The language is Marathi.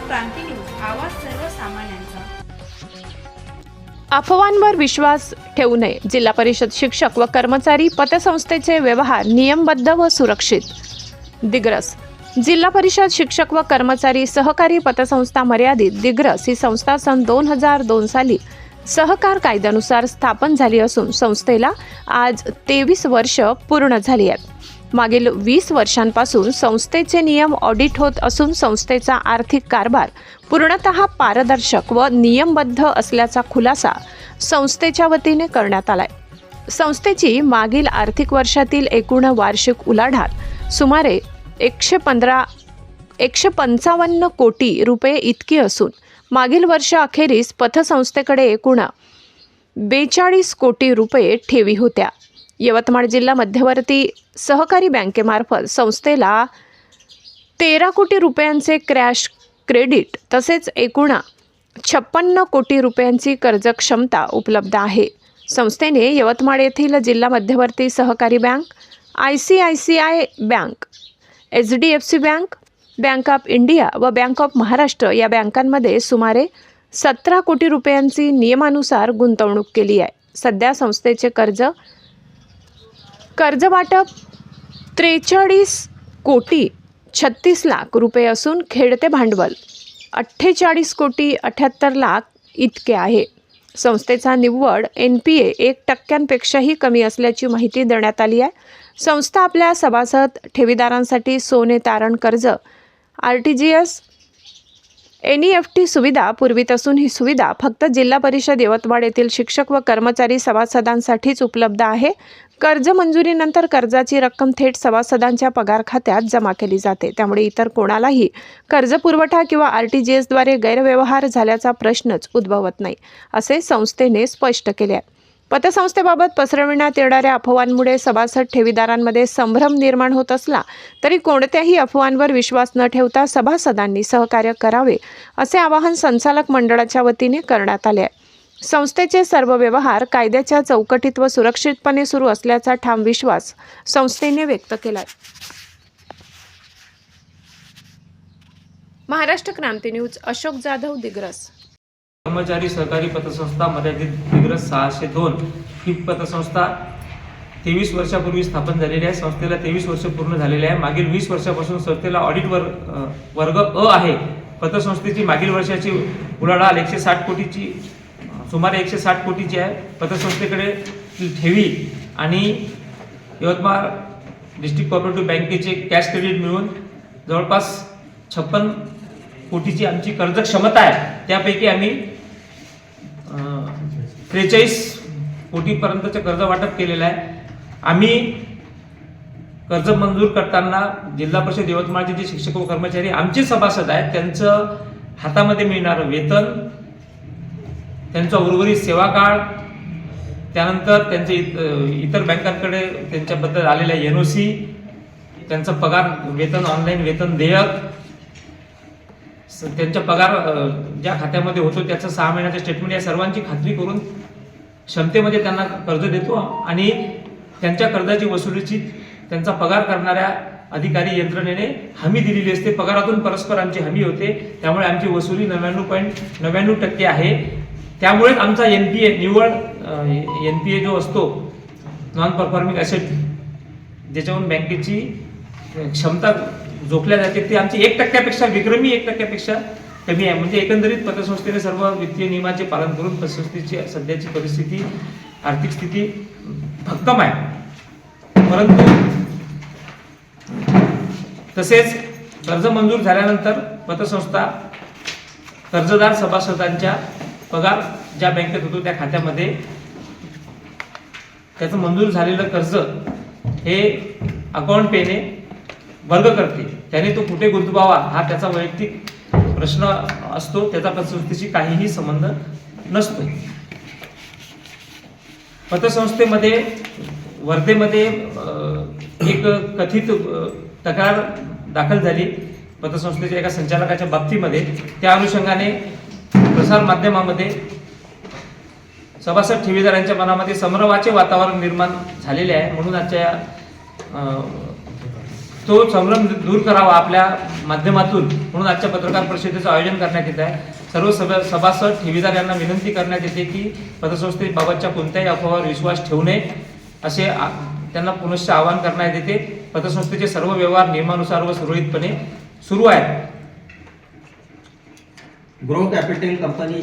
क्रांती न्यूज, आवाज सर्वसामान्यांचा। अफवांवर विश्वास ठेवू नये। जिल्हा परिषद शिक्षक व कर्मचारी पतसंस्थेचे व्यवहार नियमबद्ध व सुरक्षित। दिग्रस जिल्हा परिषद शिक्षक व कर्मचारी सहकारी पतसंस्था मर्यादित दिग्रस ही संस्था सन 2002 साली सहकार कायद्यानुसार स्थापन झाली असून संस्थेला आज 23 वर्ष पूर्ण झाली आहेत। मागील 20 वर्षांपासून संस्थेचे नियम ऑडिट होत असून संस्थेचा आर्थिक कारभार पूर्णतः पारदर्शक व नियमबद्ध असल्याचा खुलासा संस्थेच्या वतीने करण्यात आलाय। संस्थेची मागील आर्थिक वर्षातील एकूण वार्षिक उलाढाल सुमारे 155 कोटी रुपये इतकी असून मागील वर्ष अखेरीस पतसंस्थेकडे एकूण 42 कोटी रुपये ठेवी होत्या। यवतमाळ जिल्हा मध्यवर्ती सहकारी बँकेमार्फत संस्थेला 13 कोटी रुपयांचे क्रॅश क्रेडिट तसेच एकूण 56 कोटी रुपयांची कर्ज क्षमता उपलब्ध आहे। संस्थेने यवतमाळ येथील जिल्हा मध्यवर्ती सहकारी bank, ICICI bank, HDFC bank, bank of India व बँक ऑफ महाराष्ट्र या बँकांमध्ये सुमारे 17 कोटी रुपयांची नियमानुसार गुंतवणूक केली आहे। सध्या संस्थेचे कर्ज वाटप 43 कोटी 36 लाख रुपये असून खेळते भांडवल 48 कोटी 78 लाख इतके आहे। संस्थेचा निव्वळ NPA 1% कमी असल्याची माहिती देण्यात आली आहे। संस्था आपल्या सभासद ठेवीदारांसाठी सोने तारण कर्ज, RTGS, NEFT सुविधा पुरवित असून ही सुविधा फक्त जिल्हा परिषद यवतमाळ येथील शिक्षक व कर्मचारी सभासदांसाठीच उपलब्ध आहे। कर्ज मंजुरीनंतर कर्जाची रक्कम थेट सभासदांच्या पगार खात्यात जमा केली जाते। त्यामुळे इतर कोणालाही कर्ज पुरवठा किंवा RTGS द्वारे गैरव्यवहार झाल्याचा प्रश्नच उद्भवत नाही, असे संस्थेने स्पष्ट केले आहे। पतसंस्थेबाबत पसरविण्यात येणाऱ्या अफवांमुळे सभासद ठेवीदारांमध्ये संभ्रम निर्माण होत असला तरी कोणत्याही अफवांवर विश्वास न ठेवता सभासदांनी सहकार्य करावे, असे आवाहन संचालक मंडळाच्या वतीने करण्यात आले आहे। संस्थेचे सर्व व्यवहार कायद्याच्या चौकटीत व सुरक्षितपणे सुरू असल्याचा ठाम विश्वास संस्थेने व्यक्त केला आहे। महाराष्ट्र क्रांती न्यूज, अशोक जाधव, दिग्रस। कर्मचारी सहकारी पतसंस्था मर्यादित दिग्रस 602 ही पतसंस्था 23 वर्षापूर्वी स्थापन झालेली आहे। संस्थेला 23 वर्ष पूर्ण झालेले आहे। मागील 20 वर्षापासून संस्थेला ऑडिट वर्ग अ आहे। पतसंस्थेची मागील वर्षाची उलाढाल 160 कोटीची सुमारे 160 कोटीची आहे। पतसंस्थेकडे ठेवी आणि यवतमाळ डिस्ट्रिक्ट कोऑपरेटिव्ह बँकेचे कॅश क्रेडिट मिळून जवळपास 56 कोटीची आमची कर्ज क्षमता आहे। त्यापैकी आम्ही 43 कोटीपर्यंतचे कर्ज वाटप केलेलं आहे। आम्ही कर्ज मंजूर करताना जिल्हा परिषद यवतमाळचे जे शिक्षक व कर्मचारी आमचे सभासद आहेत त्यांचं हातामध्ये मिळणारं वेतन, त्यांचा उर्वरित सेवा काळ, त्यानंतर त्यांचे इतर बँकांकडे त्यांच्याबद्दल आलेल्या NOC, त्यांचा पगार वेतन, ऑनलाईन वेतन देयक, त्यांचा पगार ज्या खात्यामध्ये होतो त्याचं 6 महिन्याचं स्टेटमेंट, या सर्वांची खात्री करून क्षमतेमध्ये त्यांना कर्ज देतो आणि त्यांच्या कर्जाची वसुलीची त्यांचा पगार करणाऱ्या अधिकारी यंत्रणेने हमी दिलेली असते। पगारातून परस्पर आमची हमी होते, त्यामुळे आमची वसुली 99.99% आहे। त्यामुळेच आमचा NPA निव्वळ NPA जो असतो, नॉन परफॉर्मिंग ॲसेट, ज्याच्यावरून बँकेची क्षमता जोखल्या जाते, ते आमची 1%पेक्षा विक्रमी 1%पेक्षा कमी आहे। म्हणजे एकंदरीत पतसंस्थेने सर्व वित्तीय नियमाचे पालन करून पतसंस्थेची सध्याची परिस्थिती, आर्थिक स्थिती भक्कम आहे। परंतु तसेच कर्ज मंजूर झाल्यानंतर पतसंस्था कर्जदार सभासदांच्या पगार ज्या बँकेत होतो त्या खात्यामध्ये त्याचं मंजूर झालेलं कर्ज हे अकाउंट पेने वर्ग करते। त्याने तो कुठे गुंतवावा हा त्याचा वैयक्तिक प्रश्न असतो, त्याचा पतसंस्थेशी काहीही संबंध नसतो। पतसंस्थेमध्ये वर्धेमध्ये एक कथित तक्रार दाखल झाली पतसंस्थेच्या एका संचालकाच्या बाबतीमध्ये। त्या अनुषंगाने प्रसार माध्यमामध्ये सभासद ठेवीदारांच्या मनामध्ये संभ्रमाचे वातावरण निर्माण झालेले आहे। म्हणून आजच्या तो संभ्रम दूर करावा आपल्या माध्यमातून म्हणून आजच्या पत्रकार परिषदेचं आयोजन करण्यात येत आहे. सर्व सभासद ठेवीदार यांना विनंती करण्यात येते की पतसंस्थेबाबतच्या कोणत्याही अफवावर विश्वास ठेवू नये असे त्यांना पुनश्च आवाहन करण्यात येते. पतसंस्थेचे सर्व व्यवहार नियमानुसार व सुरळीतपणे सुरू आहेत. Grow capital company